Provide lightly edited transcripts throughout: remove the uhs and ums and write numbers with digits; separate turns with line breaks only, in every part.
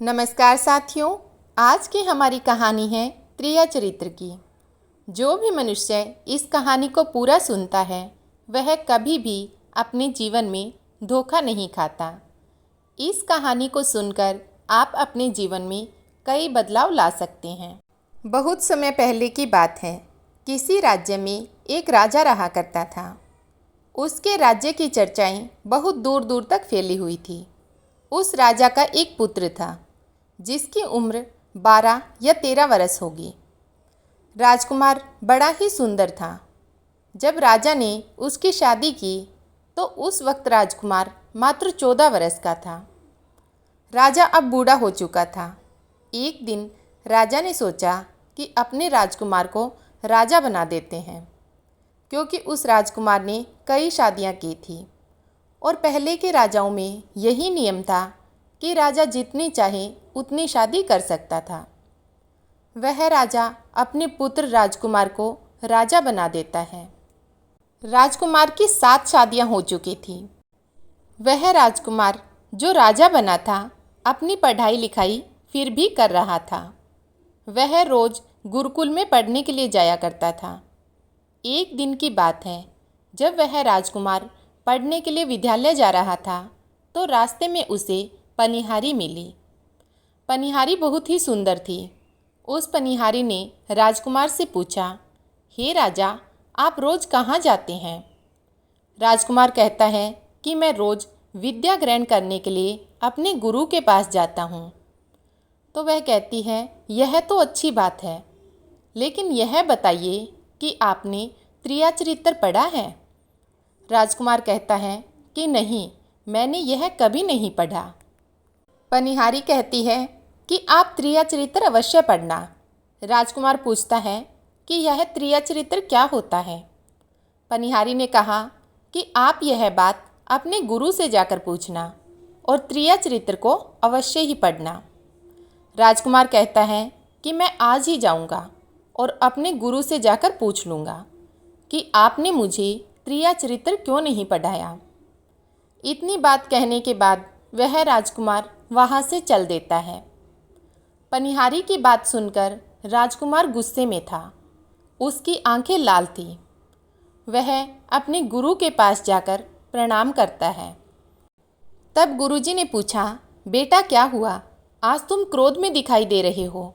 नमस्कार साथियों, आज की हमारी कहानी है त्रिया चरित्र की। जो भी मनुष्य इस कहानी को पूरा सुनता है वह कभी भी अपने जीवन में धोखा नहीं खाता। इस कहानी को सुनकर आप अपने जीवन में कई बदलाव ला सकते हैं। बहुत समय पहले की बात है। किसी राज्य में एक राजा रहा करता था। उसके राज्य की चर्चाएं बहुत दूर दूर तक फैली हुई थी। उस राजा का एक पुत्र था जिसकी उम्र 12 या 13 वर्ष होगी। राजकुमार बड़ा ही सुंदर था। जब राजा ने उसकी शादी की तो उस वक्त राजकुमार मात्र 14 वर्ष का था। राजा अब बूढ़ा हो चुका था। एक दिन राजा ने सोचा कि अपने राजकुमार को राजा बना देते हैं, क्योंकि उस राजकुमार ने कई शादियां की थी और पहले के राजाओं में यही नियम था कि राजा जितनी चाहे उतनी शादी कर सकता था। वह राजा अपने पुत्र राजकुमार को राजा बना देता है। राजकुमार की 7 शादियां हो चुकी थी। वह राजकुमार जो राजा बना था अपनी पढ़ाई लिखाई फिर भी कर रहा था। वह रोज़ गुरुकुल में पढ़ने के लिए जाया करता था। एक दिन की बात है, जब वह राजकुमार पढ़ने के लिए विद्यालय जा रहा था तो रास्ते में उसे पनिहारी मिली। पनिहारी बहुत ही सुंदर थी। उस पनिहारी ने राजकुमार से पूछा, हे राजा, आप रोज़ कहाँ जाते हैं? राजकुमार कहता है कि मैं रोज़ विद्या ग्रहण करने के लिए अपने गुरु के पास जाता हूँ। तो वह कहती है, यह तो अच्छी बात है, लेकिन यह बताइए कि आपने त्रिया चरित्र पढ़ा है? राजकुमार कहता है कि नहीं, मैंने यह कभी नहीं पढ़ा। पनिहारी कहती है कि आप त्रिया चरित्र अवश्य पढ़ना। राजकुमार पूछता है कि यह त्रिया चरित्र क्या होता है? पनिहारी ने कहा कि आप यह बात अपने गुरु से जाकर पूछना और त्रिया चरित्र को अवश्य ही पढ़ना। राजकुमार कहता है कि मैं आज ही जाऊंगा और अपने गुरु से जाकर पूछ लूँगा कि आपने मुझे त्रिया चरित्र क्यों नहीं पढ़ाया। इतनी बात कहने के बाद वह राजकुमार वहाँ से चल देता है। पनिहारी की बात सुनकर राजकुमार गुस्से में था। उसकी आंखें लाल थीं। वह अपने गुरु के पास जाकर प्रणाम करता है। तब गुरुजी ने पूछा, बेटा क्या हुआ? आज तुम क्रोध में दिखाई दे रहे हो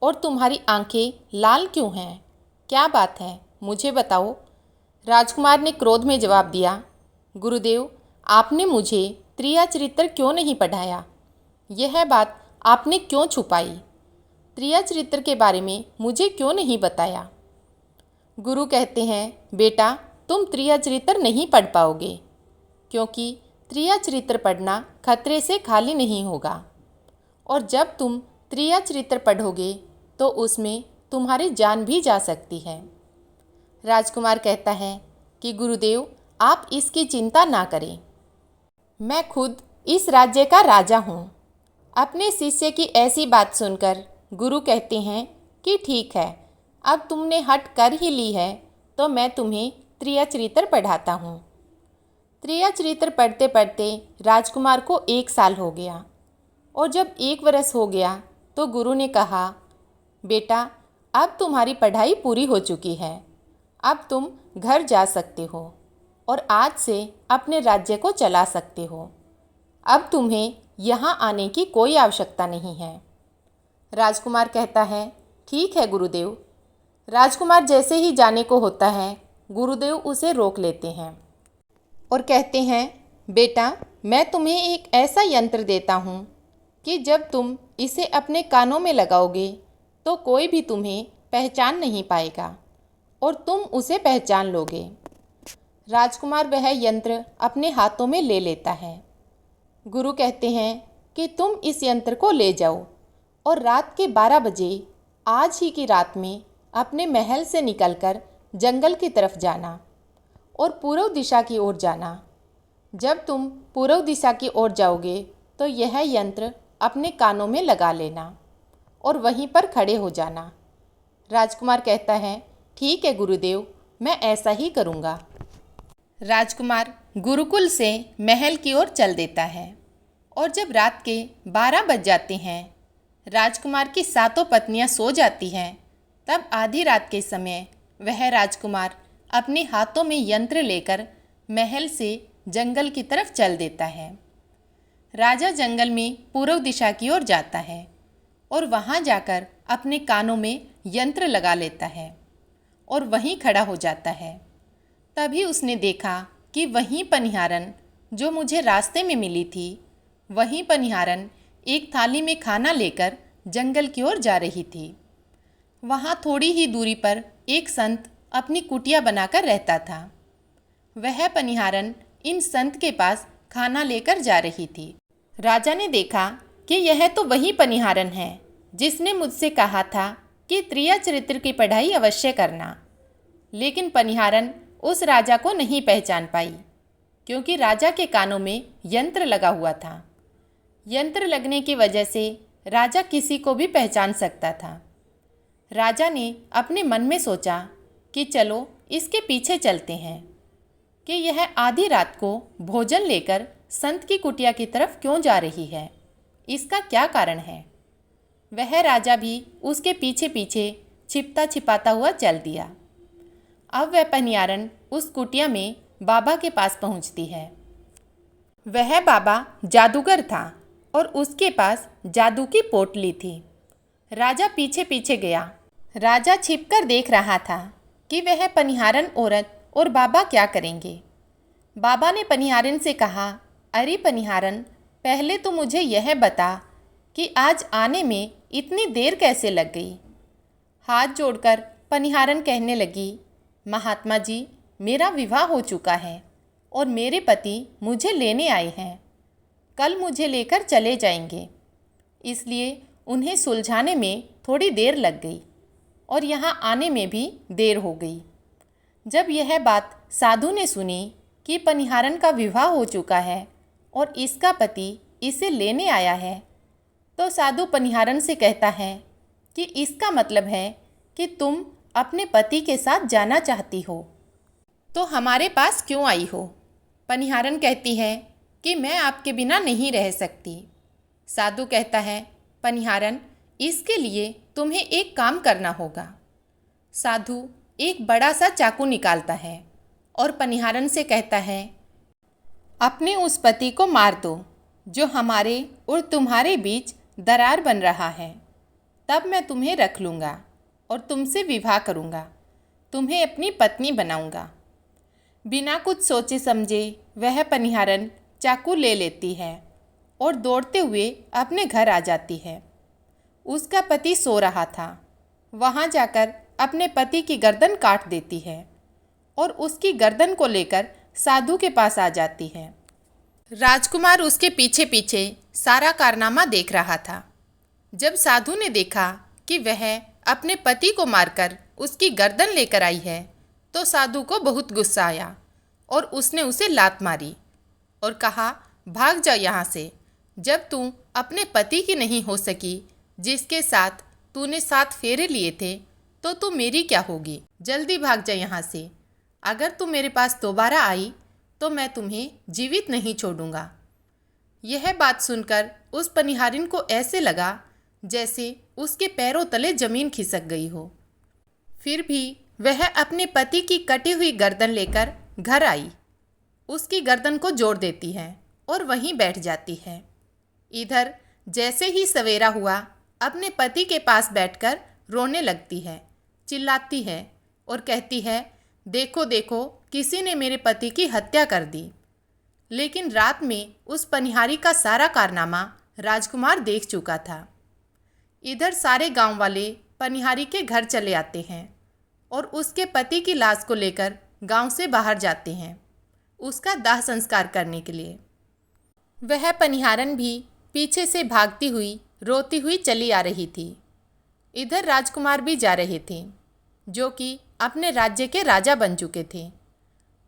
और तुम्हारी आंखें लाल क्यों हैं? क्या बात है, मुझे बताओ। राजकुमार ने क्रोध में जवाब दिया, गुरुदेव, आपने मुझे त्रिया चरित्र क्यों नहीं पढ़ाया? यह बात आपने क्यों छुपाई? त्रिया चरित्र के बारे में मुझे क्यों नहीं बताया? गुरु कहते हैं, बेटा, तुम त्रिया चरित्र नहीं पढ़ पाओगे, क्योंकि त्रिया चरित्र पढ़ना खतरे से खाली नहीं होगा, और जब तुम त्रिया चरित्र पढ़ोगे तो उसमें तुम्हारी जान भी जा सकती है। राजकुमार कहता है कि गुरुदेव, आप इसकी चिंता ना करें, मैं खुद इस राज्य का राजा हूँ। अपने शिष्य की ऐसी बात सुनकर गुरु कहते हैं कि ठीक है, अब तुमने हट कर ही ली है तो मैं तुम्हें त्रिया चरित्र पढ़ाता हूँ। त्रिया चरित्र पढ़ते पढ़ते राजकुमार को 1 साल हो गया, और जब 1 वर्ष हो गया तो गुरु ने कहा, बेटा, अब तुम्हारी पढ़ाई पूरी हो चुकी है, अब तुम घर जा सकते हो और आज से अपने राज्य को चला सकते हो। अब तुम्हें यहाँ आने की कोई आवश्यकता नहीं है। राजकुमार कहता है, ठीक है गुरुदेव। राजकुमार जैसे ही जाने को होता है, गुरुदेव उसे रोक लेते हैं और कहते हैं, बेटा, मैं तुम्हें एक ऐसा यंत्र देता हूँ कि जब तुम इसे अपने कानों में लगाओगे तो कोई भी तुम्हें पहचान नहीं पाएगा और तुम उसे पहचान लोगे। राजकुमार वह यंत्र अपने हाथों में ले लेता है। गुरु कहते हैं कि तुम इस यंत्र को ले जाओ और रात के 12 बजे आज ही की रात में अपने महल से निकलकर जंगल की तरफ जाना और पूर्व दिशा की ओर जाना। जब तुम पूर्व दिशा की ओर जाओगे तो यह यंत्र अपने कानों में लगा लेना और वहीं पर खड़े हो जाना। राजकुमार कहता है, ठीक है गुरुदेव, मैं ऐसा ही करूँगा। राजकुमार गुरुकुल से महल की ओर चल देता है। और जब रात के 12 बज जाते हैं, राजकुमार की सातों पत्नियां सो जाती हैं, तब आधी रात के समय वह राजकुमार अपने हाथों में यंत्र लेकर महल से जंगल की तरफ चल देता है। राजा जंगल में पूर्व दिशा की ओर जाता है और वहाँ जाकर अपने कानों में यंत्र लगा लेता है और वहीं खड़ा हो जाता है। तभी उसने देखा कि वहीं पनिहारन जो मुझे रास्ते में मिली थी, वहीं पनिहारन एक थाली में खाना लेकर जंगल की ओर जा रही थी। वहाँ थोड़ी ही दूरी पर एक संत अपनी कुटिया बनाकर रहता था। वह पनिहारन इन संत के पास खाना लेकर जा रही थी। राजा ने देखा कि यह तो वही पनिहारन है जिसने मुझसे कहा था कि त्रिया चरित्र की पढ़ाई अवश्य करना। लेकिन पनिहारन उस राजा को नहीं पहचान पाई, क्योंकि राजा के कानों में यंत्र लगा हुआ था। यंत्र लगने की वजह से राजा किसी को भी पहचान सकता था। राजा ने अपने मन में सोचा कि चलो इसके पीछे चलते हैं कि यह आधी रात को भोजन लेकर संत की कुटिया की तरफ क्यों जा रही है, इसका क्या कारण है। वह राजा भी उसके पीछे पीछे छिपता छिपाता हुआ चल दिया। अब वह पनिहारन उस कुटिया में बाबा के पास पहुंचती है। वह बाबा जादूगर था और उसके पास जादू की पोटली थी। राजा पीछे पीछे गया। राजा छिपकर देख रहा था कि वह पनिहारन औरत और बाबा क्या करेंगे। बाबा ने पनिहारन से कहा, अरे पनिहारन, पहले तो मुझे यह बता कि आज आने में इतनी देर कैसे लग गई। हाथ जोड़कर पनिहारन कहने लगी, महात्मा जी, मेरा विवाह हो चुका है और मेरे पति मुझे लेने आए हैं। कल मुझे लेकर चले जाएंगे, इसलिए उन्हें सुलझाने में थोड़ी देर लग गई और यहाँ आने में भी देर हो गई। जब यह बात साधु ने सुनी कि पनिहारन का विवाह हो चुका है और इसका पति इसे लेने आया है, तो साधु पनिहारन से कहता है कि इसका मतलब है कि तुम अपने पति के साथ जाना चाहती हो, तो हमारे पास क्यों आई हो। पनिहारन कहती है कि मैं आपके बिना नहीं रह सकती। साधु कहता है, पनिहारन, इसके लिए तुम्हें एक काम करना होगा। साधु एक बड़ा सा चाकू निकालता है और पनिहारन से कहता है, अपने उस पति को मार दो जो हमारे और तुम्हारे बीच दरार बन रहा है। तब मैं तुम्हें रख लूँगा और तुमसे विवाह करूँगा, तुम्हें अपनी पत्नी बनाऊँगा। बिना कुछ सोचे समझे वह पनिहारन चाकू ले लेती है और दौड़ते हुए अपने घर आ जाती है। उसका पति सो रहा था। वहाँ जाकर अपने पति की गर्दन काट देती है और उसकी गर्दन को लेकर साधु के पास आ जाती है। राजकुमार उसके पीछे पीछे सारा कारनामा देख रहा था। जब साधु ने देखा कि वह अपने पति को मारकर उसकी गर्दन लेकर आई है, तो साधु को बहुत गुस्सा आया और उसने उसे लात मारी और कहा, भाग जा यहाँ से। जब तू अपने पति की नहीं हो सकी, जिसके साथ तूने 7 फेरे लिए थे, तो तू मेरी क्या होगी। जल्दी भाग जा यहाँ से। अगर तू मेरे पास दोबारा आई तो मैं तुम्हें जीवित नहीं छोड़ूंगा। यह बात सुनकर उस पनिहारिन को ऐसे लगा जैसे उसके पैरों तले जमीन खिसक गई हो। फिर भी वह अपने पति की कटी हुई गर्दन लेकर घर आई, उसकी गर्दन को जोड़ देती है और वहीं बैठ जाती है। इधर जैसे ही सवेरा हुआ, अपने पति के पास बैठकर रोने लगती है, चिल्लाती है और कहती है, देखो देखो, किसी ने मेरे पति की हत्या कर दी। लेकिन रात में उस पनिहारी का सारा कारनामा राजकुमार देख चुका था। इधर सारे गांव वाले पनिहारी के घर चले आते हैं और उसके पति की लाश को लेकर गांव से बाहर जाते हैं उसका दाह संस्कार करने के लिए। वह पनिहारन भी पीछे से भागती हुई रोती हुई चली आ रही थी। इधर राजकुमार भी जा रहे थे, जो कि अपने राज्य के राजा बन चुके थे।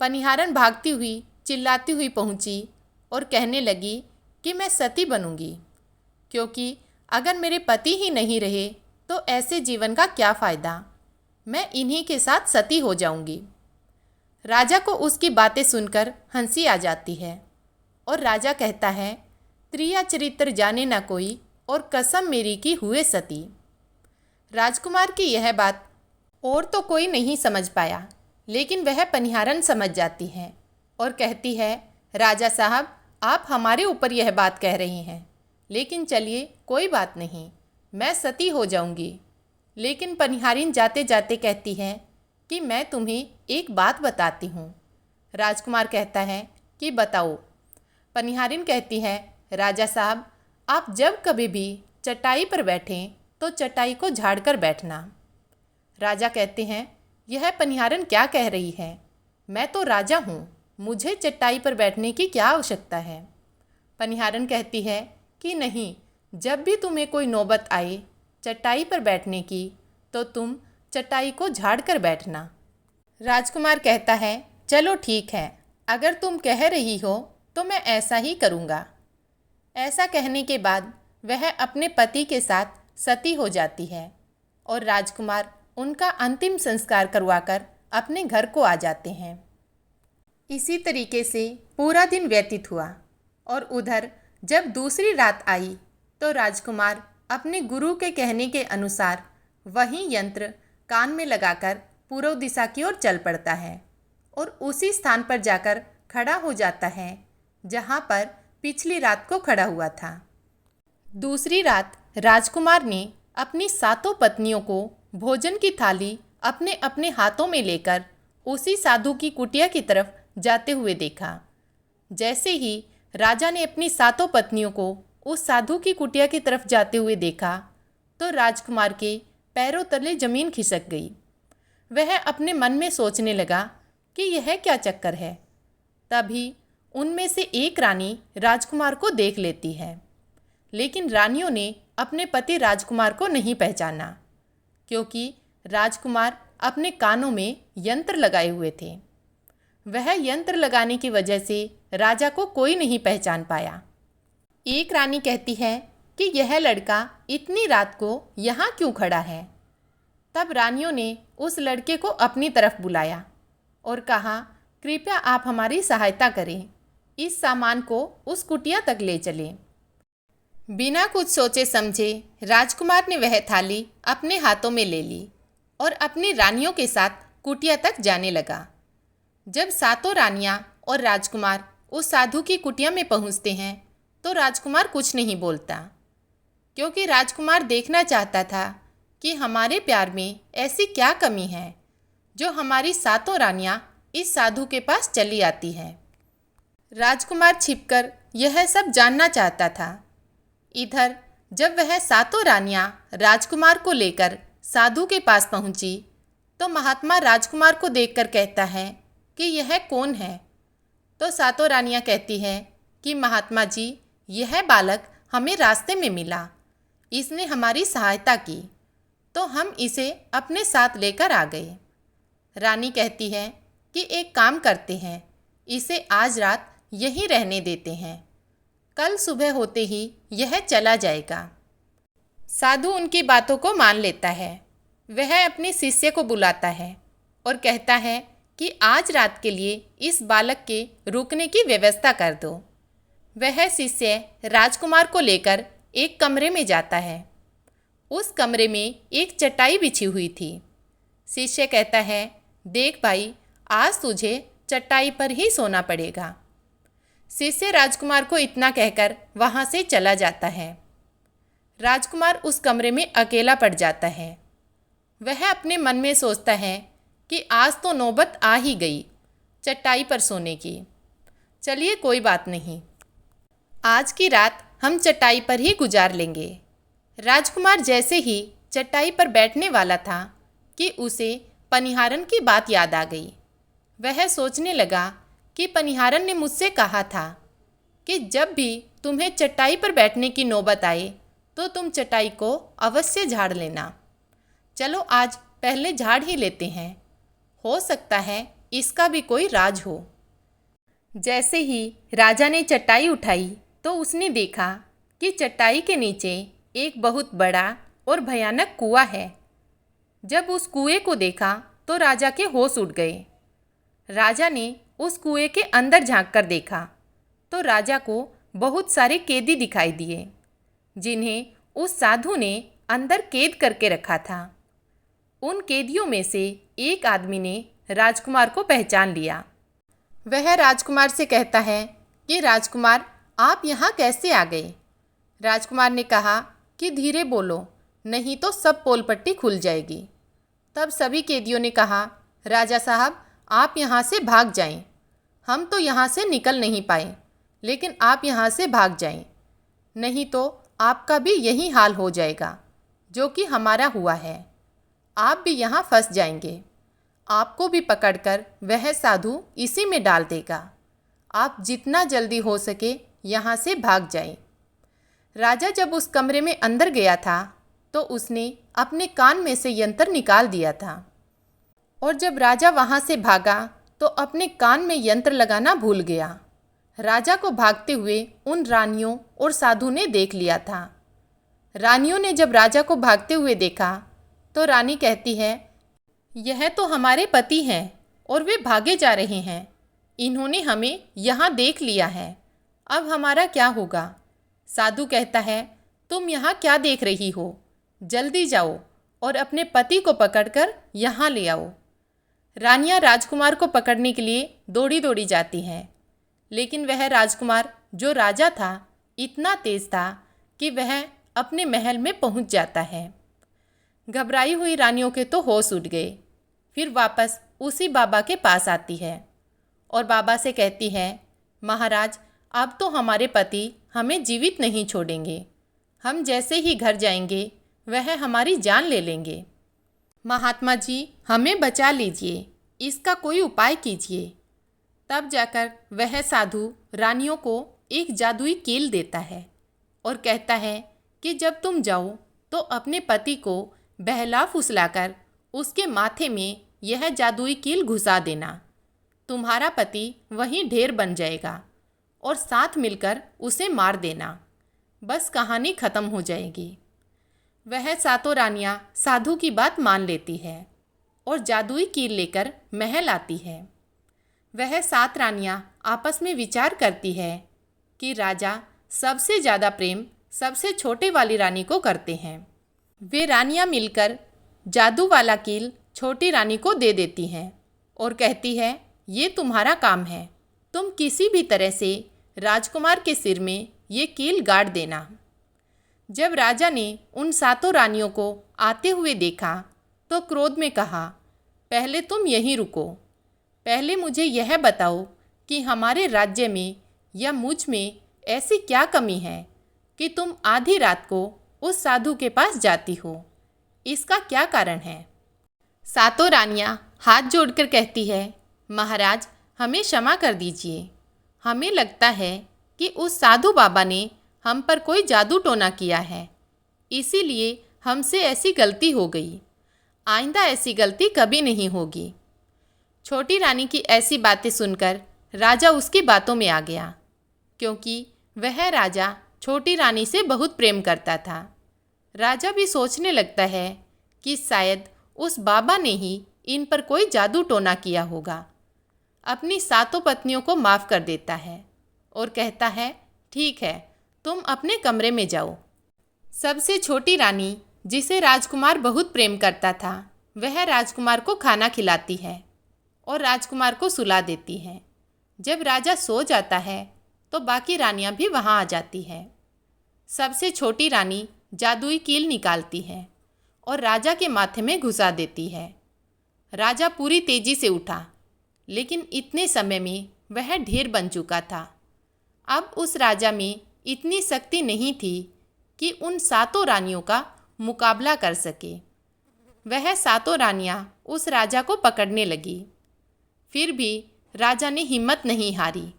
पनिहारन भागती हुई चिल्लाती हुई पहुंची और कहने लगी कि मैं सती बनूंगी, क्योंकि अगर मेरे पति ही नहीं रहे तो ऐसे जीवन का क्या फ़ायदा। मैं इन्हीं के साथ सती हो जाऊंगी। राजा को उसकी बातें सुनकर हंसी आ जाती है और राजा कहता है, त्रिया चरित्र जाने न कोई, और कसम मेरी की हुए सती। राजकुमार की यह बात और तो कोई नहीं समझ पाया, लेकिन वह पनिहारन समझ जाती है और कहती है, राजा साहब, आप हमारे ऊपर यह बात कह रही हैं, लेकिन चलिए कोई बात नहीं, मैं सती हो जाऊंगी। लेकिन पनिहारिन जाते जाते कहती है कि मैं तुम्हें एक बात बताती हूँ। राजकुमार कहता है कि बताओ। पनिहारिन कहती है, राजा साहब, आप जब कभी भी चटाई पर बैठें तो चटाई को झाड़कर बैठना। राजा कहते हैं, यह पनिहारन क्या कह रही है? मैं तो राजा हूँ, मुझे चटाई पर बैठने की क्या आवश्यकता है? पनिहारन कहती है कि नहीं, जब भी तुम्हें कोई नौबत आए चटाई पर बैठने की, तो तुम चटाई को झाड़ कर बैठना। राजकुमार कहता है, चलो ठीक है, अगर तुम कह रही हो तो मैं ऐसा ही करूँगा। ऐसा कहने के बाद वह अपने पति के साथ सती हो जाती है और राजकुमार उनका अंतिम संस्कार करवाकर अपने घर को आ जाते हैं। इसी तरीके से पूरा दिन व्यतीत हुआ और उधर जब दूसरी रात आई तो राजकुमार अपने गुरु के कहने के अनुसार वही यंत्र कान में लगाकर पूर्व दिशा की ओर चल पड़ता है और उसी स्थान पर जाकर खड़ा हो जाता है जहाँ पर पिछली रात को खड़ा हुआ था। दूसरी रात राजकुमार ने अपनी सातों पत्नियों को भोजन की थाली अपने अपने हाथों में लेकर उसी साधु की कुटिया की तरफ जाते हुए देखा। जैसे ही राजा ने अपनी सातों पत्नियों को उस साधु की कुटिया की तरफ जाते हुए देखा तो राजकुमार के पैरों तले जमीन खिसक गई। वह अपने मन में सोचने लगा कि यह क्या चक्कर है। तभी उनमें से एक रानी राजकुमार को देख लेती है, लेकिन रानियों ने अपने पति राजकुमार को नहीं पहचाना, क्योंकि राजकुमार अपने कानों में यंत्र लगाए हुए थे। वह यंत्र लगाने की वजह से राजा को कोई नहीं पहचान पाया। एक रानी कहती है कि यह लड़का इतनी रात को यहाँ क्यों खड़ा है। तब रानियों ने उस लड़के को अपनी तरफ बुलाया और कहा, कृपया आप हमारी सहायता करें, इस सामान को उस कुटिया तक ले चलें। बिना कुछ सोचे समझे राजकुमार ने वह थाली अपने हाथों में ले ली और अपनी रानियों के साथ कुटिया तक जाने लगा। जब सातों रानियां और राजकुमार उस साधु की कुटिया में पहुंचते हैं तो राजकुमार कुछ नहीं बोलता, क्योंकि राजकुमार देखना चाहता था कि हमारे प्यार में ऐसी क्या कमी है जो हमारी सातों रानियां इस साधु के पास चली आती हैं। राजकुमार छिपकर यह सब जानना चाहता था। इधर जब वह सातों रानियां राजकुमार को लेकर साधु के पास पहुंची तो महात्मा राजकुमार को देखकर कहता है कि यह कौन है। तो सातों रानियां कहती हैं कि महात्मा जी, यह बालक हमें रास्ते में मिला, इसने हमारी सहायता की तो हम इसे अपने साथ लेकर आ गए। रानी कहती है कि एक काम करते हैं, इसे आज रात यहीं रहने देते हैं, कल सुबह होते ही यह चला जाएगा। साधु उनकी बातों को मान लेता है। वह अपने शिष्य को बुलाता है और कहता है कि आज रात के लिए इस बालक के रुकने की व्यवस्था कर दो। वह शिष्य राजकुमार को लेकर एक कमरे में जाता है। उस कमरे में एक चटाई बिछी हुई थी। शिष्य कहता है, देख भाई, आज तुझे चटाई पर ही सोना पड़ेगा। शिष्य राजकुमार को इतना कहकर वहाँ से चला जाता है। राजकुमार उस कमरे में अकेला पड़ जाता है। वह अपने मन में सोचता है कि आज तो नौबत आ ही गई चटाई पर सोने की। चलिए कोई बात नहीं, आज की रात हम चटाई पर ही गुजार लेंगे। राजकुमार जैसे ही चटाई पर बैठने वाला था कि उसे पनिहारन की बात याद आ गई। वह सोचने लगा कि पनिहारन ने मुझसे कहा था कि जब भी तुम्हें चटाई पर बैठने की नौबत आए तो तुम चटाई को अवश्य झाड़ लेना। चलो आज पहले झाड़ ही लेते हैं, हो सकता है इसका भी कोई राज हो। जैसे ही राजा ने चटाई उठाई तो उसने देखा कि चटाई के नीचे एक बहुत बड़ा और भयानक कुआं है। जब उस कुएं को देखा तो राजा के होश उड़ गए। राजा ने उस कुएं के अंदर झांक कर देखा तो राजा को बहुत सारे कैदी दिखाई दिए जिन्हें उस साधु ने अंदर कैद करके रखा था। उन कैदियों में से एक आदमी ने राजकुमार को पहचान लिया। वह राजकुमार से कहता है कि राजकुमार, आप यहाँ कैसे आ गए? राजकुमार ने कहा कि धीरे बोलो, नहीं तो सब पोल पट्टी खुल जाएगी। तब सभी कैदियों ने कहा, राजा साहब, आप यहाँ से भाग जाएं। हम तो यहाँ से निकल नहीं पाए, लेकिन आप यहाँ से भाग जाएं, नहीं तो आपका भी यही हाल हो जाएगा जो कि हमारा हुआ है। आप भी यहाँ फंस जाएंगे। आपको भी पकड़कर वह साधु इसी में डाल देगा। आप जितना जल्दी हो सके यहाँ से भाग जाएं। राजा जब उस कमरे में अंदर गया था तो उसने अपने कान में से यंत्र निकाल दिया था, और जब राजा वहाँ से भागा तो अपने कान में यंत्र लगाना भूल गया। राजा को भागते हुए उन रानियों और साधु ने देख लिया था। रानियों ने जब राजा को भागते हुए देखा तो रानी कहती है, यह तो हमारे पति हैं और वे भागे जा रहे हैं। इन्होंने हमें यहाँ देख लिया है, अब हमारा क्या होगा? साधु कहता है, तुम यहाँ क्या देख रही हो? जल्दी जाओ और अपने पति को पकड़कर यहाँ ले आओ। रानियाँ राजकुमार को पकड़ने के लिए दौड़ी दौड़ी जाती हैं, लेकिन वह राजकुमार जो राजा था इतना तेज था कि वह अपने महल में पहुँच जाता है। घबराई हुई रानियों के तो होश उड़ गए। फिर वापस उसी बाबा के पास आती है और बाबा से कहती है, महाराज, अब तो हमारे पति हमें जीवित नहीं छोड़ेंगे। हम जैसे ही घर जाएंगे वह हमारी जान ले लेंगे। महात्मा जी, हमें बचा लीजिए, इसका कोई उपाय कीजिए। तब जाकर वह साधु रानियों को एक जादुई कील देता है और कहता है कि जब तुम जाओ तो अपने पति को बहला फुसलाकर उसके माथे में यह जादुई कील घुसा देना। तुम्हारा पति वहीं ढेर बन जाएगा और साथ मिलकर उसे मार देना। बस कहानी ख़त्म हो जाएगी। वह सातों रानियाँ साधु की बात मान लेती है और जादुई कील लेकर महल आती है। वह 7 रानियाँ आपस में विचार करती है कि राजा सबसे ज़्यादा प्रेम सबसे छोटे वाली रानी को करते हैं। वे रानियाँ मिलकर जादू वाला कील छोटी रानी को दे देती हैं और कहती है, ये तुम्हारा काम है, तुम किसी भी तरह से राजकुमार के सिर में ये कील गाड़ देना। जब राजा ने उन 7 रानियों को आते हुए देखा तो क्रोध में कहा, पहले तुम यहीं रुको। पहले मुझे यह बताओ कि हमारे राज्य में या मुझ में ऐसी क्या कमी है कि तुम आधी रात को उस साधु के पास जाती हो? इसका क्या कारण है? 7 रानियाँ हाथ जोड़कर कहती है, महाराज, हमें क्षमा कर दीजिए। हमें लगता है कि उस साधु बाबा ने हम पर कोई जादू टोना किया है, इसीलिए हमसे ऐसी गलती हो गई। आइंदा ऐसी गलती कभी नहीं होगी। छोटी रानी की ऐसी बातें सुनकर राजा उसकी बातों में आ गया, क्योंकि वह राजा छोटी रानी से बहुत प्रेम करता था। राजा भी सोचने लगता है कि शायद उस बाबा ने ही इन पर कोई जादू टोना किया होगा। अपनी 7 पत्नियों को माफ़ कर देता है और कहता है, ठीक है, तुम अपने कमरे में जाओ। सबसे छोटी रानी, जिसे राजकुमार बहुत प्रेम करता था, वह राजकुमार को खाना खिलाती है और राजकुमार को सुला देती है। जब राजा सो जाता है तो बाकी रानियां भी वहां आ जाती हैं। सबसे छोटी रानी जादुई कील निकालती है और राजा के माथे में घुसा देती है। राजा पूरी तेजी से उठा, लेकिन इतने समय में वह ढेर बन चुका था। अब उस राजा में इतनी शक्ति नहीं थी कि उन 7 रानियों का मुकाबला कर सके। वह 7 रानियां उस राजा को पकड़ने लगी। फिर भी राजा ने हिम्मत नहीं हारी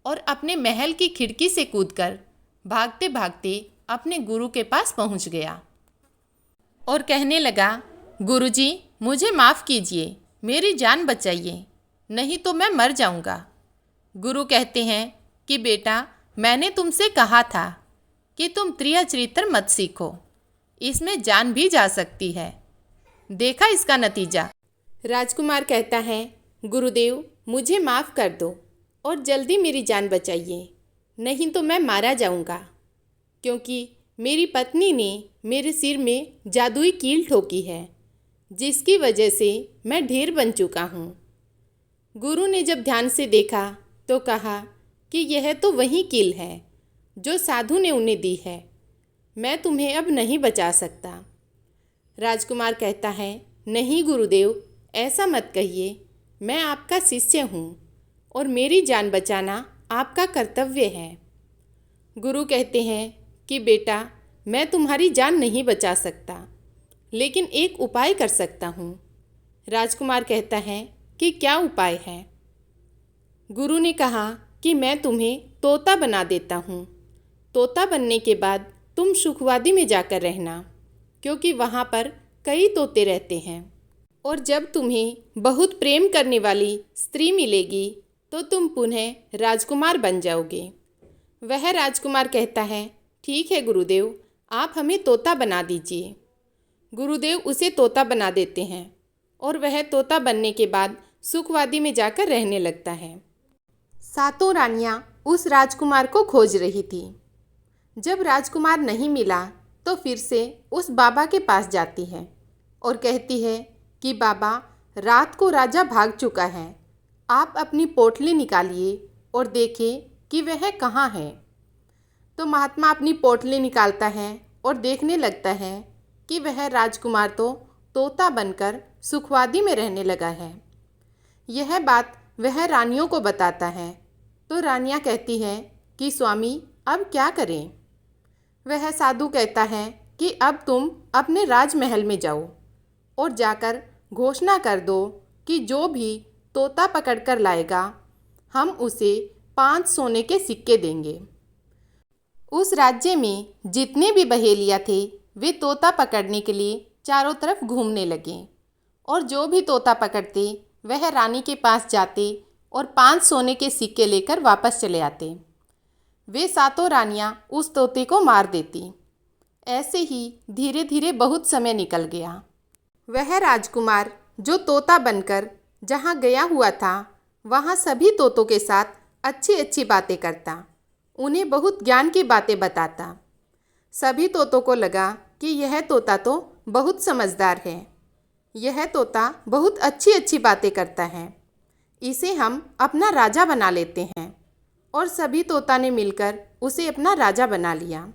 और अपने महल की खिड़की से कूदकर भागते भागते अपने गुरु के पास पहुंच गया और कहने लगा, गुरुजी, मुझे माफ़ कीजिए, मेरी जान बचाइए, नहीं तो मैं मर जाऊंगा। गुरु कहते हैं कि बेटा, मैंने तुमसे कहा था कि तुम त्रियचरित्र मत सीखो, इसमें जान भी जा सकती है। देखा इसका नतीजा। राजकुमार कहता है, गुरुदेव, मुझे माफ़ कर दो और जल्दी मेरी जान बचाइए, नहीं तो मैं मारा जाऊंगा, क्योंकि मेरी पत्नी ने मेरे सिर में जादुई कील ठोकी है, जिसकी वजह से मैं ढेर बन चुका हूँ। गुरु ने जब ध्यान से देखा तो कहा कि यह तो वही कील है जो साधु ने उन्हें दी है। मैं तुम्हें अब नहीं बचा सकता। राजकुमार कहता है, नहीं गुरुदेव, ऐसा मत कहिए। मैं आपका शिष्य हूँ और मेरी जान बचाना आपका कर्तव्य है। गुरु कहते हैं कि बेटा, मैं तुम्हारी जान नहीं बचा सकता, लेकिन एक उपाय कर सकता हूँ। राजकुमार कहता है कि क्या उपाय है? गुरु ने कहा कि मैं तुम्हें तोता बना देता हूँ। तोता बनने के बाद तुम सुखवादी में जाकर रहना, क्योंकि वहाँ पर कई तोते रहते हैं, और जब तुम्हें बहुत प्रेम करने वाली स्त्री मिलेगी तो तुम पुनः राजकुमार बन जाओगे। वह राजकुमार कहता है, ठीक है गुरुदेव, आप हमें तोता बना दीजिए। गुरुदेव उसे तोता बना देते हैं और वह तोता बनने के बाद सुखवादी में जाकर रहने लगता है। सातों रानियां उस राजकुमार को खोज रही थी। जब राजकुमार नहीं मिला तो फिर से उस बाबा के पास जाती है और कहती है कि बाबा, रात को राजा भाग चुका है, आप अपनी पोटली निकालिए और देखें कि वह कहाँ है। तो महात्मा अपनी पोटली निकालता है और देखने लगता है कि वह राजकुमार तो तोता बनकर सुखवादी में रहने लगा है। यह बात वह रानियों को बताता है तो रानियां कहती हैं कि स्वामी, अब क्या करें? वह साधु कहता है कि अब तुम अपने राजमहल में जाओ और जाकर घोषणा कर दो कि जो भी तोता पकड़ कर लाएगा, हम उसे 5 सोने के सिक्के देंगे। उस राज्य में जितने भी बहेलिया थे वे तोता पकड़ने के लिए चारों तरफ घूमने लगे, और जो भी तोता पकड़ते वह रानी के पास जाते और 5 सोने के सिक्के लेकर वापस चले आते। वे सातों रानियां उस तोते को मार देती। ऐसे ही धीरे धीरे बहुत समय निकल गया। वह राजकुमार जो तोता बनकर जहाँ गया हुआ था, वहाँ सभी तोतों के साथ अच्छी अच्छी बातें करता, उन्हें बहुत ज्ञान की बातें बताता। सभी तोतों को लगा कि यह तोता तो बहुत समझदार है, यह तोता बहुत अच्छी अच्छी बातें करता है, इसे हम अपना राजा बना लेते हैं। और सभी तोता ने मिलकर उसे अपना राजा बना लिया।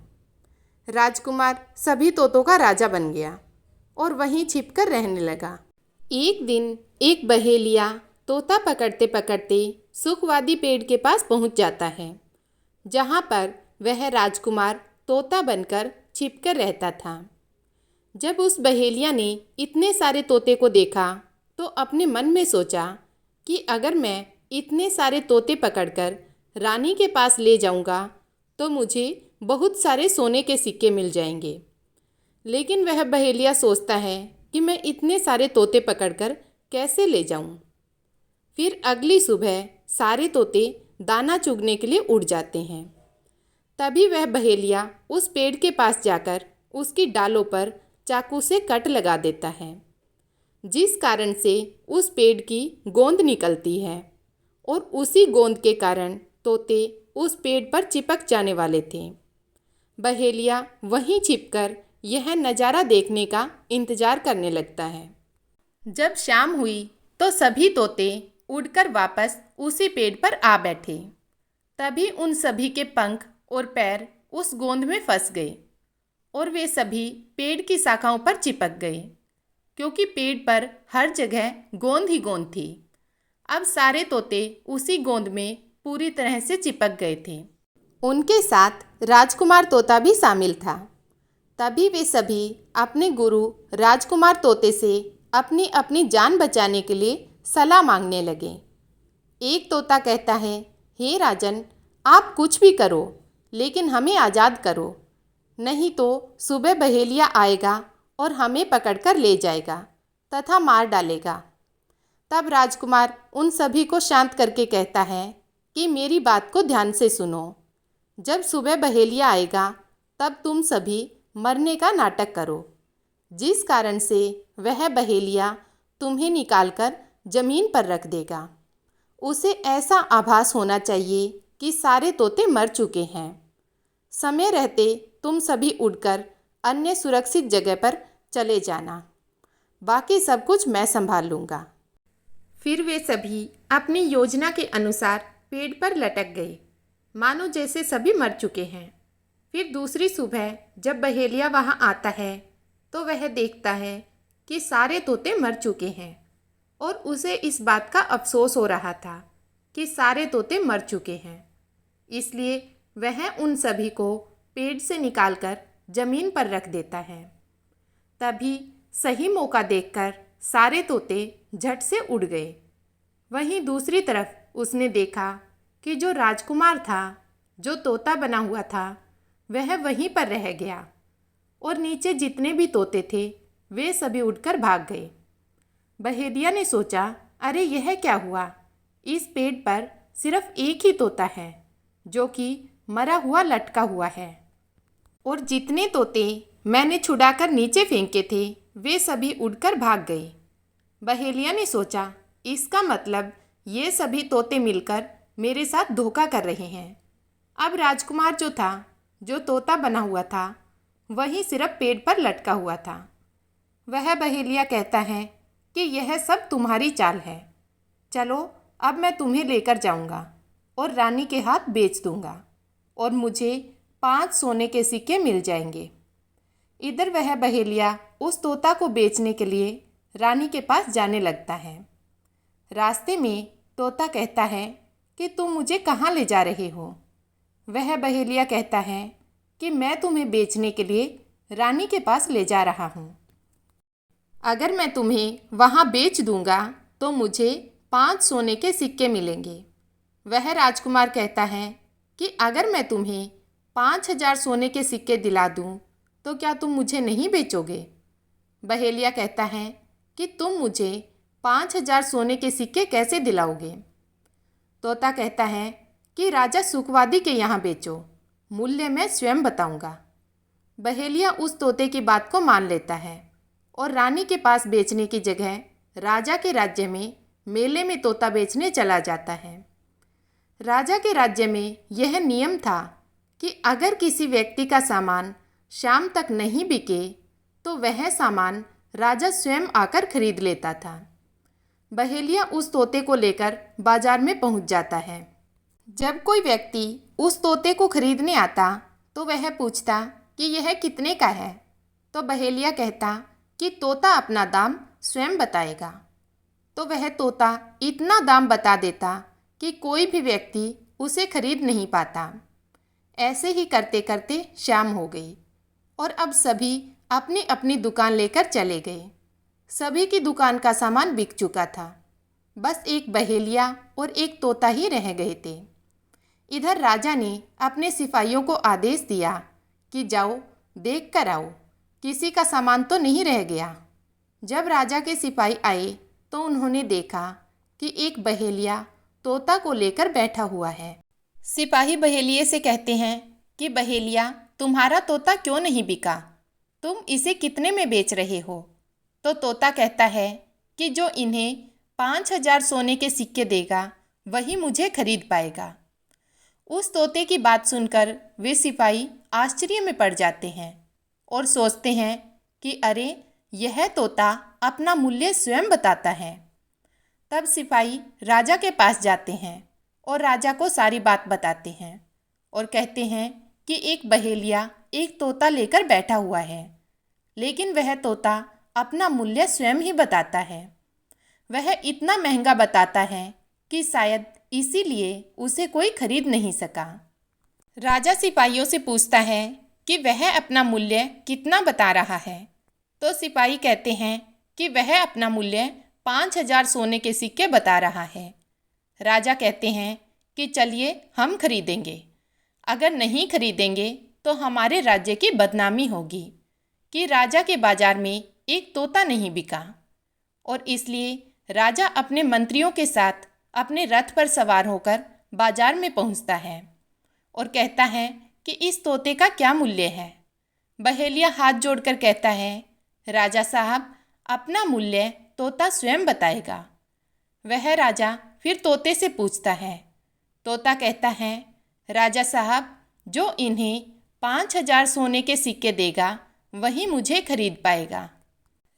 राजकुमार सभी तोतों का राजा बन गया और वहीं छिपकर रहने लगा। एक दिन एक बहेलिया तोता पकड़ते पकड़ते सुखवादी पेड़ के पास पहुंच जाता है, जहां पर वह राजकुमार तोता बनकर छिपकर रहता था। जब उस बहेलिया ने इतने सारे तोते को देखा तो अपने मन में सोचा कि अगर मैं इतने सारे तोते पकड़कर रानी के पास ले जाऊंगा तो मुझे बहुत सारे सोने के सिक्के मिल जाएंगे। लेकिन वह बहेलिया सोचता है कि मैं इतने सारे तोते पकड़कर कैसे ले जाऊं। फिर अगली सुबह सारे तोते दाना चुगने के लिए उड़ जाते हैं। तभी वह बहेलिया उस पेड़ के पास जाकर उसकी डालों पर चाकू से कट लगा देता है, जिस कारण से उस पेड़ की गोंद निकलती है, और उसी गोंद के कारण तोते उस पेड़ पर चिपक जाने वाले थे। बहेलिया वहीं छिपकर यह नज़ारा देखने का इंतजार करने लगता है। जब शाम हुई तो सभी तोते उड़कर वापस उसी पेड़ पर आ बैठे। तभी उन सभी के पंख और पैर उस गोंद में फंस गए और वे सभी पेड़ की शाखाओं पर चिपक गए, क्योंकि पेड़ पर हर जगह गोंद ही गोंद थी। अब सारे तोते उसी गोंद में पूरी तरह से चिपक गए थे। उनके साथ राजकुमार तोता भी शामिल था। तभी वे सभी अपने गुरु राजकुमार तोते से अपनी अपनी जान बचाने के लिए सलाह मांगने लगे। एक तोता कहता है, हे राजन, आप कुछ भी करो, लेकिन हमें आज़ाद करो, नहीं तो सुबह बहेलिया आएगा और हमें पकड़कर ले जाएगा तथा मार डालेगा। तब राजकुमार उन सभी को शांत करके कहता है कि मेरी बात को ध्यान से सुनो। जब सुबह बहेलिया आएगा तब तुम सभी मरने का नाटक करो, जिस कारण से वह बहेलिया तुम्हें निकालकर ज़मीन पर रख देगा। उसे ऐसा आभास होना चाहिए कि सारे तोते मर चुके हैं। समय रहते तुम सभी उड़कर अन्य सुरक्षित जगह पर चले जाना, बाकी सब कुछ मैं संभाल लूँगा। फिर वे सभी अपनी योजना के अनुसार पेड़ पर लटक गए, मानो जैसे सभी मर चुके हैं। फिर दूसरी सुबह जब बहेलिया वहाँ आता है तो वह देखता है कि सारे तोते मर चुके हैं और उसे इस बात का अफसोस हो रहा था कि सारे तोते मर चुके हैं। इसलिए वह उन सभी को पेड़ से निकालकर जमीन पर रख देता है। तभी सही मौका देखकर सारे तोते झट से उड़ गए। वहीं दूसरी तरफ उसने देखा कि जो राजकुमार था, जो तोता बना हुआ था, वह वहीं पर रह गया और नीचे जितने भी तोते थे वे सभी उड़कर भाग गए। बहेलिया ने सोचा, अरे यह क्या हुआ? इस पेड़ पर सिर्फ एक ही तोता है जो कि मरा हुआ लटका हुआ है और जितने तोते मैंने छुड़ाकर नीचे फेंके थे वे सभी उड़कर भाग गए। बहेलिया ने सोचा, इसका मतलब ये सभी तोते मिलकर मेरे साथ धोखा कर रहे हैं। अब राजकुमार जो था, जो तोता बना हुआ था, वही सिर्फ पेड़ पर लटका हुआ था। वह बहेलिया कहता है कि यह सब तुम्हारी चाल है। चलो अब मैं तुम्हें लेकर जाऊंगा और रानी के हाथ बेच दूंगा और मुझे 5 सोने के सिक्के मिल जाएंगे। इधर वह बहेलिया उस तोता को बेचने के लिए रानी के पास जाने लगता है। रास्ते में तोता कहता है कि तुम मुझे कहाँ ले जा रहे हो? वह बहेलिया कहता है कि मैं तुम्हें बेचने के लिए रानी के पास ले जा रहा हूँ। अगर मैं तुम्हें वहाँ बेच दूँगा तो मुझे 5 सोने के सिक्के मिलेंगे। वह राजकुमार कहता है कि अगर मैं तुम्हें 5,000 सोने के सिक्के दिला दूँ तो क्या तुम मुझे नहीं बेचोगे? बहेलिया कहता है कि तुम मुझे 5,000 सोने के सिक्के कैसे दिलाओगे? तोता कहता है कि राजा सुखवादी के यहाँ बेचो, मूल्य मैं स्वयं बताऊंगा। बहेलिया उस तोते की बात को मान लेता है और रानी के पास बेचने की जगह राजा के राज्य में मेले में तोता बेचने चला जाता है। राजा के राज्य में यह नियम था कि अगर किसी व्यक्ति का सामान शाम तक नहीं बिके तो वह सामान राजा स्वयं आकर खरीद लेता था। बहेलिया उस तोते को लेकर बाजार में पहुंच जाता है। जब कोई व्यक्ति उस तोते को खरीदने आता तो वह पूछता कि यह कितने का है, तो बहेलिया कहता कि तोता अपना दाम स्वयं बताएगा। तो वह तोता इतना दाम बता देता कि कोई भी व्यक्ति उसे खरीद नहीं पाता। ऐसे ही करते करते शाम हो गई और अब सभी अपनी अपनी दुकान लेकर चले गए। सभी की दुकान का सामान बिक चुका था, बस एक बहेलिया और एक तोता ही रह गए थे। इधर राजा ने अपने सिपाहियों को आदेश दिया कि जाओ देख कर आओ, किसी का सामान तो नहीं रह गया। जब राजा के सिपाही आए तो उन्होंने देखा कि एक बहेलिया तोता को लेकर बैठा हुआ है। सिपाही बहेलिये से कहते हैं कि बहेलिया, तुम्हारा तोता क्यों नहीं बिका? तुम इसे कितने में बेच रहे हो? तो तोता कहता है कि जो इन्हें 5,000 सोने के सिक्के देगा वही मुझे खरीद पाएगा। उस तोते की बात सुनकर वे सिपाही आश्चर्य में पड़ जाते हैं और सोचते हैं कि अरे, यह तोता अपना मूल्य स्वयं बताता है। तब सिपाही राजा के पास जाते हैं और राजा को सारी बात बताते हैं और कहते हैं कि एक बहेलिया एक तोता लेकर बैठा हुआ है, लेकिन वह तोता अपना मूल्य स्वयं ही बताता है। वह इतना महंगा बताता है कि शायद इसीलिए उसे कोई खरीद नहीं सका। राजा सिपाहियों से पूछता है कि वह अपना मूल्य कितना बता रहा है। तो सिपाही कहते हैं कि वह अपना मूल्य 5,000 सोने के सिक्के बता रहा है। राजा कहते हैं कि चलिए हम खरीदेंगे, अगर नहीं खरीदेंगे तो हमारे राज्य की बदनामी होगी कि राजा के बाजार में एक तोता नहीं बिका। और इसलिए राजा अपने मंत्रियों के साथ अपने रथ पर सवार होकर बाजार में पहुंचता है और कहता है कि इस तोते का क्या मूल्य है। बहेलिया हाथ जोड़कर कहता है, राजा साहब, अपना मूल्य तोता स्वयं बताएगा। वह राजा फिर तोते से पूछता है, तोता कहता है, राजा साहब, जो इन्हें 5,000 सोने के सिक्के देगा वही मुझे खरीद पाएगा।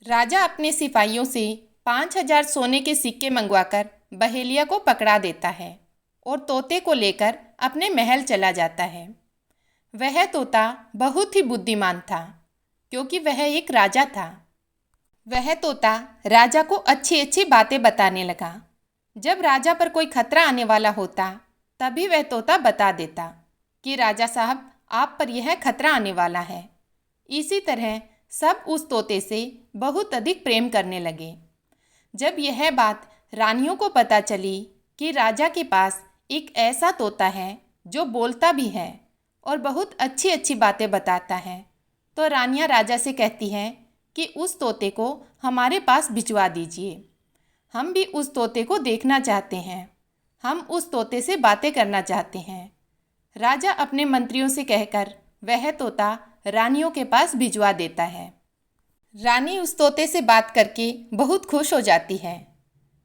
राजा अपने सिपाहियों से 5,000 सोने के सिक्के मंगवाकर बहेलिया को पकड़ा देता है और तोते को लेकर अपने महल चला जाता है। वह तोता बहुत ही बुद्धिमान था, क्योंकि वह एक राजा था। वह तोता राजा को अच्छी अच्छी बातें बताने लगा। जब राजा पर कोई खतरा आने वाला होता तभी वह तोता बता देता कि राजा साहब, आप पर यह खतरा आने वाला है। इसी तरह सब उस तोते से बहुत अधिक प्रेम करने लगे। जब यह बात रानियों को पता चली कि राजा के पास एक ऐसा तोता है जो बोलता भी है और बहुत अच्छी अच्छी बातें बताता है, तो रानियां राजा से कहती हैं कि उस तोते को हमारे पास भिजवा दीजिए। हम भी उस तोते को देखना चाहते हैं, हम उस तोते से बातें करना चाहते हैं। राजा अपने मंत्रियों से कहकर वह तोता रानियों के पास भिजवा देता है। रानी उस तोते से बात करके बहुत खुश हो जाती है।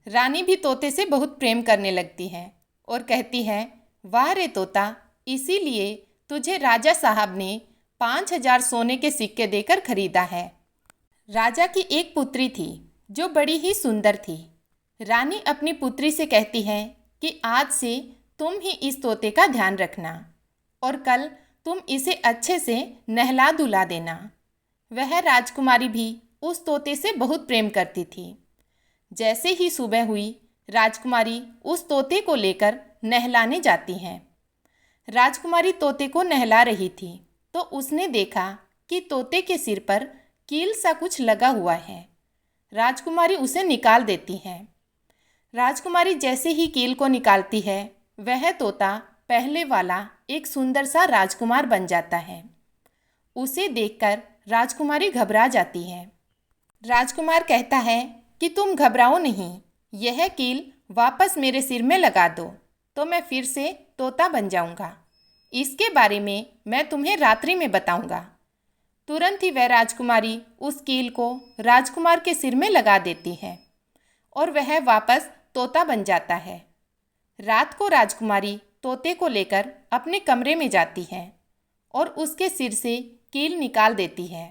रानी भी तोते से बहुत प्रेम करने लगती है और कहती है, वाह रे तोता, इसीलिए तुझे राजा साहब ने 5,000 सोने के सिक्के देकर खरीदा है। राजा की एक पुत्री थी जो बड़ी ही सुंदर थी। रानी अपनी पुत्री से कहती है कि आज से तुम ही इस तोते का ध्यान रखना और कल तुम इसे अच्छे से नहला धुला देना। वह राजकुमारी भी उस तोते से बहुत प्रेम करती थी। जैसे ही सुबह हुई, राजकुमारी उस तोते को लेकर नहलाने जाती हैं। राजकुमारी तोते को नहला रही थी तो उसने देखा कि तोते के सिर पर कील सा कुछ लगा हुआ है। राजकुमारी उसे निकाल देती है। राजकुमारी जैसे ही कील को निकालती है, वह तोता पहले वाला एक सुंदर सा राजकुमार बन जाता है। उसे देखकर राजकुमारी घबरा जाती है। राजकुमार कहता है कि तुम घबराओ नहीं, यह कील वापस मेरे सिर में लगा दो तो मैं फिर से तोता बन जाऊंगा। इसके बारे में मैं तुम्हें रात्रि में बताऊंगा। तुरंत ही वह राजकुमारी उस कील को राजकुमार के सिर में लगा देती है और वह वापस तोता बन जाता है। रात को राजकुमारी तोते को लेकर अपने कमरे में जाती है और उसके सिर से कील निकाल देती है।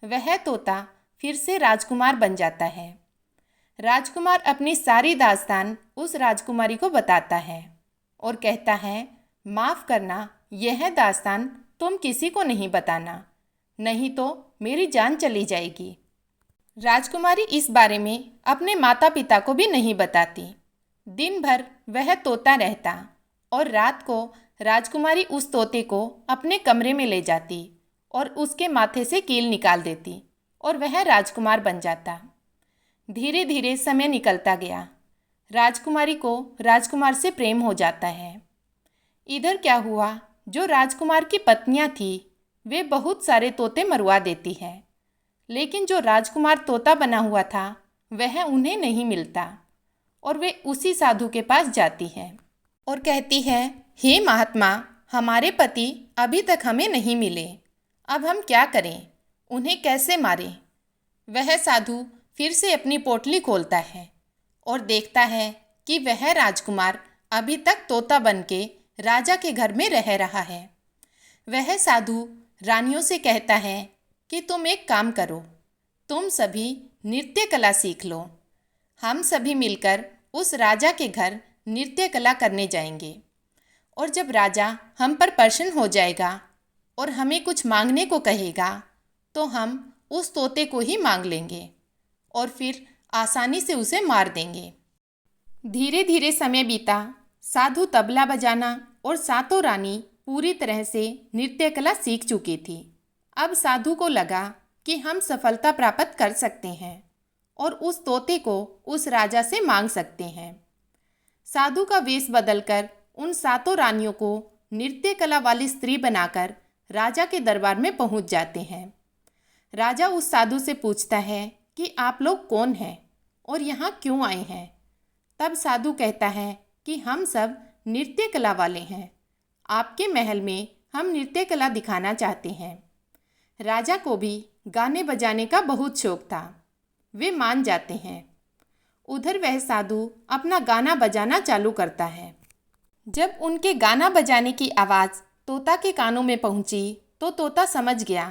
वह तोता फिर से राजकुमार बन जाता है। राजकुमार अपनी सारी दास्तान उस राजकुमारी को बताता है और कहता है, माफ़ करना, यह दास्तान तुम किसी को नहीं बताना, नहीं तो मेरी जान चली जाएगी। राजकुमारी इस बारे में अपने माता पिता को भी नहीं बताती। दिन भर वह तोता रहता और रात को राजकुमारी उस तोते को अपने कमरे में ले जाती और उसके माथे से कील निकाल देती और वह राजकुमार बन जाता। धीरे धीरे समय निकलता गया। राजकुमारी को राजकुमार से प्रेम हो जाता है। इधर क्या हुआ, जो राजकुमार की पत्नियां थी वे बहुत सारे तोते मरवा देती है, लेकिन जो राजकुमार तोता बना हुआ था वह उन्हें नहीं मिलता और वे उसी साधु के पास जाती है और कहती है, हे महात्मा, हमारे पति अभी तक हमें नहीं मिले, अब हम क्या करें, उन्हें कैसे मारें। वह साधु फिर से अपनी पोटली खोलता है और देखता है कि वह राजकुमार अभी तक तोता बन के राजा के घर में रह रहा है। वह साधु रानियों से कहता है कि तुम एक काम करो, तुम सभी नृत्य कला सीख लो। हम सभी मिलकर उस राजा के घर नृत्य कला करने जाएंगे और जब राजा हम पर प्रसन्न हो जाएगा और हमें कुछ मांगने को कहेगा तो हम उस तोते को ही मांग लेंगे और फिर आसानी से उसे मार देंगे। धीरे धीरे समय बीता। साधु तबला बजाना और सातों रानी पूरी तरह से नृत्य कला सीख चुकी थी। अब साधु को लगा कि हम सफलता प्राप्त कर सकते हैं और उस तोते को उस राजा से मांग सकते हैं। साधु का वेश बदलकर उन सातों रानियों को नृत्य कला वाली स्त्री बनाकर राजा के दरबार में पहुंच जाते हैं। राजा उस साधु से पूछता है कि आप लोग कौन हैं और यहाँ क्यों आए हैं। तब साधु कहता है कि हम सब नृत्य कला वाले हैं, आपके महल में हम नृत्य कला दिखाना चाहते हैं। राजा को भी गाने बजाने का बहुत शौक था, वे मान जाते हैं। उधर वह साधु अपना गाना बजाना चालू करता है। जब उनके गाना बजाने की आवाज़ तोता के कानों में पहुंची तो तोता समझ गया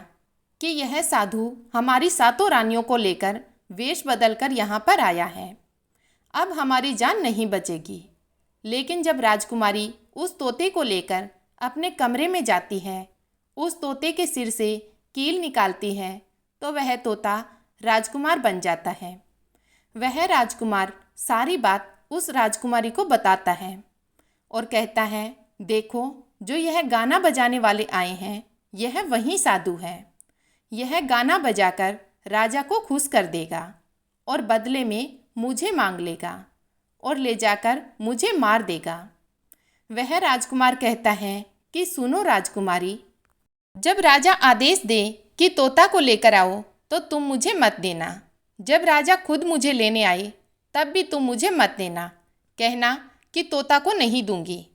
कि यह साधु हमारी सातों रानियों को लेकर वेश बदलकर यहाँ पर आया है। अब हमारी जान नहीं बचेगी। लेकिन जब राजकुमारी उस तोते को लेकर अपने कमरे में जाती है, उस तोते के सिर से कील निकालती है, तो वह तोता राजकुमार बन जाता है। वह राजकुमार सारी बात उस राजकुमारी को बताता है और कहता है, देखो, जो यह गाना बजाने वाले आए हैं, यह वही साधु है। यह गाना बजाकर राजा को खुश कर देगा और बदले में मुझे मांग लेगा और ले जाकर मुझे मार देगा। वह राजकुमार कहता है कि सुनो राजकुमारी, जब राजा आदेश दे कि तोता को लेकर आओ तो तुम मुझे मत देना। जब राजा खुद मुझे लेने आए तब भी तुम मुझे मत देना। कहना कि तोता को नहीं दूंगी।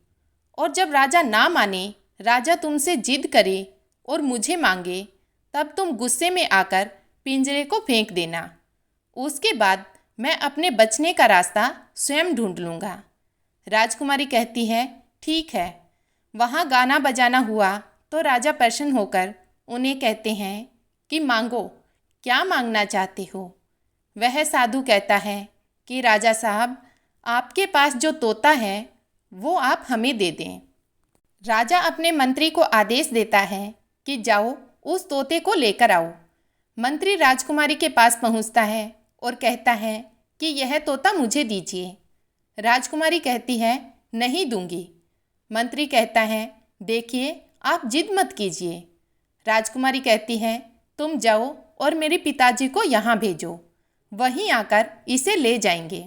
और जब राजा ना माने, राजा तुमसे जिद करे और मुझे मांगे, तब तुम गुस्से में आकर पिंजरे को फेंक देना। उसके बाद मैं अपने बचने का रास्ता स्वयं ढूंढ लूँगा। राजकुमारी कहती है, ठीक है। वहाँ गाना बजाना हुआ तो राजा प्रसन्न होकर उन्हें कहते हैं कि मांगो, क्या मांगना चाहते हो। वह साधु कहता है कि राजा साहब, आपके पास जो तोता है वो आप हमें दे दें। राजा अपने मंत्री को आदेश देता है कि जाओ उस तोते को लेकर आओ। मंत्री राजकुमारी के पास पहुंचता है और कहता है कि यह तोता मुझे दीजिए। राजकुमारी कहती है, नहीं दूंगी। मंत्री कहता है, देखिए, आप जिद मत कीजिए। राजकुमारी कहती है, तुम जाओ और मेरे पिताजी को यहाँ भेजो, वहीं आकर इसे ले जाएंगे।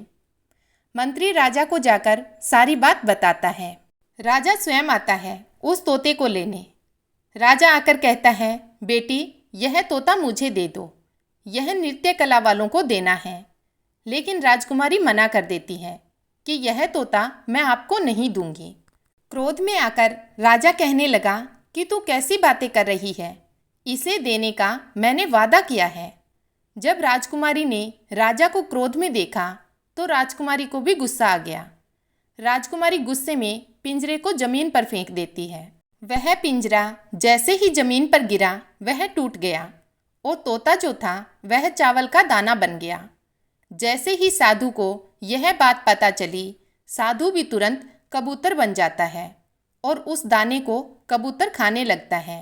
मंत्री राजा को जाकर सारी बात बताता है। राजा स्वयं आता है उस तोते को लेने। राजा आकर कहता है, बेटी, यह तोता मुझे दे दो, यह नृत्य कला वालों को देना है। लेकिन राजकुमारी मना कर देती है कि यह तोता मैं आपको नहीं दूंगी। क्रोध में आकर राजा कहने लगा कि तू कैसी बातें कर रही है, इसे देने का मैंने वादा किया है। जब राजकुमारी ने राजा को क्रोध में देखा तो राजकुमारी को भी गुस्सा आ गया। राजकुमारी गुस्से में पिंजरे को जमीन पर फेंक देती है। वह पिंजरा जैसे ही जमीन पर गिरा वह टूट गया और तोता जो था वह चावल का दाना बन गया। जैसे ही साधु को यह बात पता चली, साधु भी तुरंत कबूतर बन जाता है और उस दाने को कबूतर खाने लगता है।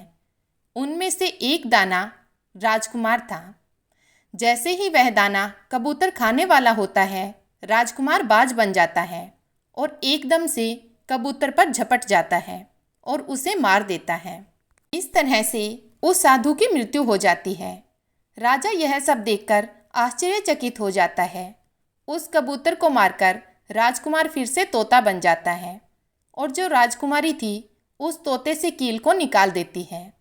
उनमें से एक दाना राजकुमार था। जैसे ही वह दाना कबूतर खाने वाला होता है, राजकुमार बाज बन जाता है और एकदम से कबूतर पर झपट जाता है और उसे मार देता है। इस तरह से उस साधु की मृत्यु हो जाती है। राजा यह सब देखकर आश्चर्यचकित हो जाता है। उस कबूतर को मारकर राजकुमार फिर से तोता बन जाता है और जो राजकुमारी थी उस तोते से कील को निकाल देती है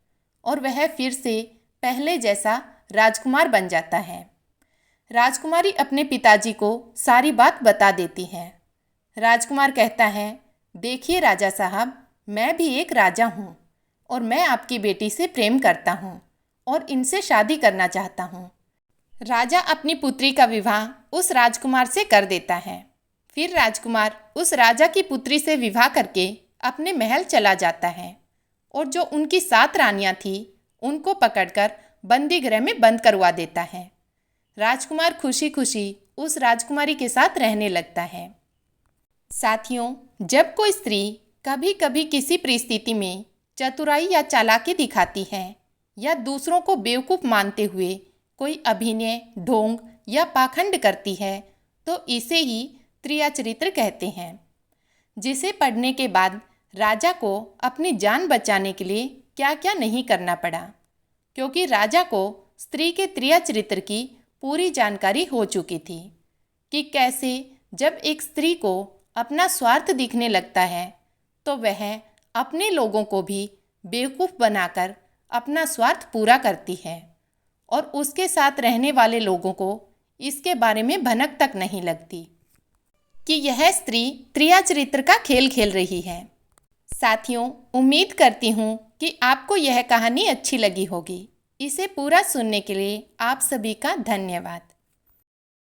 और वह फिर से पहले जैसा राजकुमार बन जाता है। राजकुमारी अपने पिताजी को सारी बात बता देती है। राजकुमार कहता है, देखिए राजा साहब, मैं भी एक राजा हूँ और मैं आपकी बेटी से प्रेम करता हूँ और इनसे शादी करना चाहता हूँ। राजा अपनी पुत्री का विवाह उस राजकुमार से कर देता है। फिर राजकुमार उस राजा की पुत्री से विवाह करके अपने महल चला जाता है और जो उनकी 7 रानियां थीं उनको पकड़कर बंदी गृह में बंद करवा देता है। राजकुमार खुशी खुशी उस राजकुमारी के साथ रहने लगता है। साथियों, जब कोई स्त्री कभी कभी किसी परिस्थिति में चतुराई या चालाकी दिखाती है या दूसरों को बेवकूफ़ मानते हुए कोई अभिनय, ढोंग या पाखंड करती है तो इसे ही त्रिया चरित्र कहते हैं, जिसे पढ़ने के बाद राजा को अपनी जान बचाने के लिए क्या क्या नहीं करना पड़ा, क्योंकि राजा को स्त्री के त्रिया चरित्र की पूरी जानकारी हो चुकी थी कि कैसे जब एक स्त्री को अपना स्वार्थ दिखने लगता है तो वह अपने लोगों को भी बेवकूफ़ बनाकर अपना स्वार्थ पूरा करती है और उसके साथ रहने वाले लोगों को इसके बारे में भनक तक नहीं लगती कि यह स्त्री त्रिया चरित्र का खेल खेल रही है। साथियों, उम्मीद करती हूँ कि आपको यह कहानी अच्छी लगी होगी। इसे पूरा सुनने के लिए आप सभी का धन्यवाद।